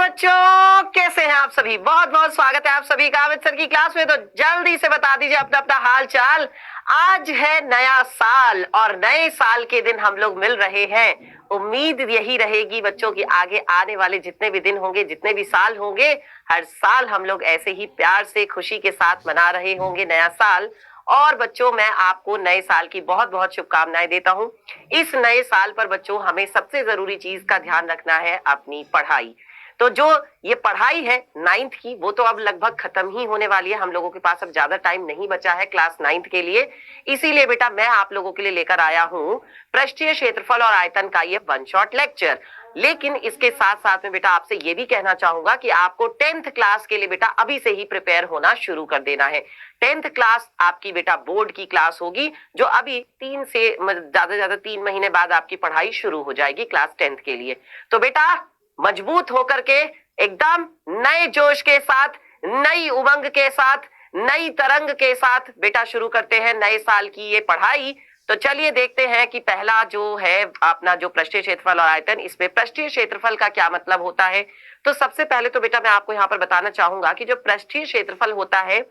बच्चों, कैसे हैं आप सभी। बहुत बहुत स्वागत है आप सभी का अमित सर की क्लास में। तो जल्दी से बता दीजिए अपना अपना हाल चाल। आज है नया साल और नए साल के दिन हम लोग मिल रहे हैं। उम्मीद यही रहेगी बच्चों की आगे आने वाले जितने भी दिन होंगे, जितने भी साल होंगे, हर साल हम लोग ऐसे ही प्यार से खुशी के साथ मना रहे होंगे नया साल। और बच्चों, मैं आपको नए साल की बहुत बहुत शुभकामनाएं देता हूं। इस नए साल पर बच्चों हमें सबसे जरूरी चीज का ध्यान रखना है, अपनी पढ़ाई। तो जो ये पढ़ाई है नाइन्थ की, वो तो अब लगभग खत्म ही होने वाली है। हम लोगों के पास अब ज्यादा टाइम नहीं बचा है क्लास नाइन्थ के लिए। इसीलिए बेटा मैं आप लोगों के लिए लेकर आया हूं पृष्ठीय क्षेत्रफल और आयतन का ये वन शॉट लेक्चर। लेकिन इसके साथ साथ में बेटा आपसे ये भी कहना चाहूंगा कि आपको 10th क्लास के लिए बेटा अभी से ही प्रिपेयर होना शुरू कर देना है। 10th क्लास आपकी बेटा बोर्ड की क्लास होगी, जो अभी 3 से ज्यादा 3 महीने बाद आपकी पढ़ाई शुरू हो जाएगी क्लास 10th के लिए। तो बेटा मजबूत होकर के एकदम नए जोश के साथ, नई उमंग के साथ, नई तरंग के साथ बेटा शुरू करते हैं नए साल की ये पढ़ाई। तो चलिए देखते हैं कि पहला जो है अपना जो पृष्ठीय क्षेत्रफल और आयतन, इसमें पृष्ठीय क्षेत्रफल का क्या मतलब होता है। तो सबसे पहले तो बेटा मैं आपको यहाँ पर बताना चाहूंगा कि जो पृष्ठीय क्षेत्रफल होता है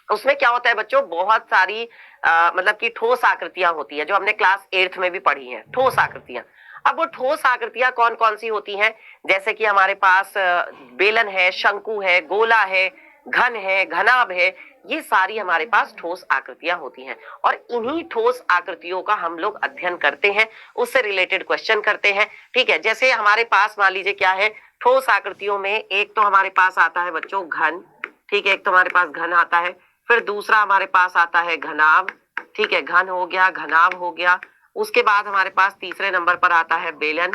उसमें क्या होता है बच्चों, बहुत सारी मतलब कि ठोस आकृतियां होती है, जो हमने क्लास 8th में भी पढ़ी हैं, ठोस आकृतियां। अब वो ठोस आकृतियां कौन कौन सी होती हैं, जैसे कि हमारे पास बेलन है, शंकु है, गोला है, घन है, घनाभ है। ये सारी हमारे पास ठोस आकृतियां होती हैं और इन्हीं ठोस आकृतियों का हम लोग अध्ययन करते हैं, उससे रिलेटेड क्वेश्चन करते हैं। ठीक है, जैसे हमारे पास मान लीजिए क्या है ठोस आकृतियों में, एक तो हमारे पास आता है बच्चों घन। ठीक है, एक तो हमारे पास घन आता है, फिर दूसरा हमारे पास आता है घनाभ। ठीक है, घन हो गया, घनाभ हो गया। उसके बाद हमारे पास तीसरे नंबर पर आता है बेलन।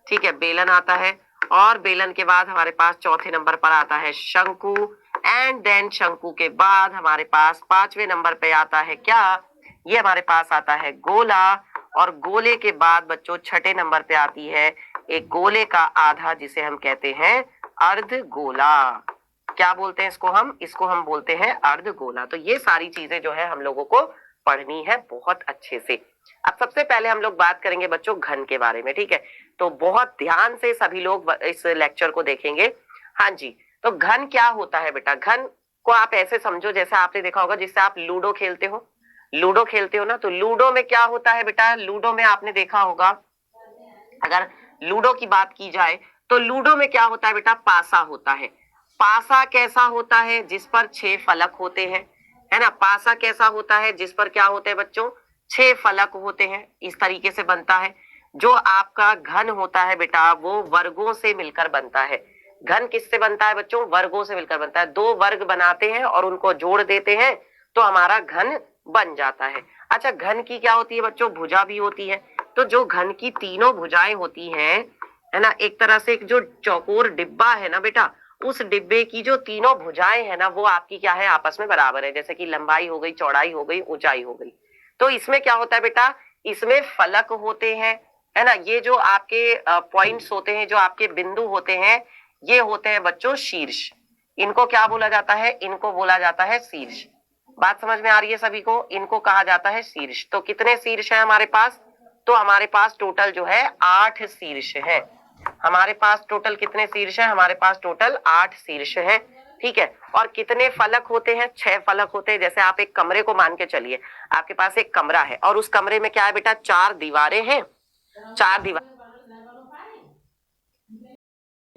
ठीक है, बेलन आता है। और बेलन के बाद हमारे पास चौथे नंबर पर आता है शंकु। एंड देन शंकु के बाद हमारे पास 5वें नंबर पे आता है क्या, ये हमारे पास आता है गोला। और गोले के बाद बच्चों छठे नंबर पे आती है एक गोले का आधा, जिसे हम कहते हैं अर्धगोला। क्या बोलते हैं इसको हम बोलते हैं अर्धगोला। तो ये सारी चीजें जो है हम लोगों को पढ़नी है बहुत अच्छे से। अब सबसे पहले हम लोग बात करेंगे बच्चों घन के बारे में। ठीक है, तो बहुत ध्यान से सभी लोग इस लेक्चर को देखेंगे। हाँ जी, तो घन क्या होता है बेटा, घन को आप ऐसे समझो जैसे आपने देखा होगा जिससे आप लूडो खेलते हो। लूडो खेलते हो ना, तो लूडो में क्या होता है बेटा, लूडो में आपने देखा होगा, अगर लूडो की बात की जाए तो लूडो में क्या होता है बेटा, पासा होता है। पासा कैसा होता है, जिस पर 6 फलक होते हैं, है ना। पासा कैसा होता है, जिस पर क्या होते हैं बच्चों, 6 फलक होते हैं, इस तरीके से बनता है। जो आपका घन होता है बेटा, वो वर्गों से मिलकर बनता है। घन किससे बनता है बच्चों, वर्गों से मिलकर बनता है। 2 वर्ग बनाते हैं और उनको जोड़ देते हैं तो हमारा घन बन जाता है। अच्छा, घन की क्या होती है बच्चों, भुजा भी होती है। तो जो घन की तीनों भुजाएं होती हैं, है ना, एक तरह से एक जो चौकोर डिब्बा है ना बेटा, उस डिब्बे की जो तीनों भुजाएं है ना, वो आपकी क्या है, आपस में बराबर है। जैसे कि लंबाई हो गई, चौड़ाई हो गई, ऊंचाई हो गई। तो इसमें क्या होता है बेटा, इसमें फलक होते हैं, है ना। ये जो आपके पॉइंट्स होते हैं, जो आपके बिंदु होते हैं, ये होते हैं बच्चों शीर्ष। इनको क्या बोला जाता है, इनको बोला जाता है शीर्ष। बात समझ में आ रही है सभी को, इनको कहा जाता है शीर्ष। तो कितने शीर्ष है हमारे पास, तो हमारे पास टोटल जो है 8 शीर्ष है। हमारे पास टोटल कितने शीर्ष है, हमारे पास टोटल 8 शीर्ष है। ठीक है, और कितने फलक होते हैं, 6 फलक होते हैं। जैसे आप एक कमरे को मान के चलिए, आपके पास एक कमरा है और उस कमरे में क्या है बेटा, 4 दीवारें हैं। 4 दीवार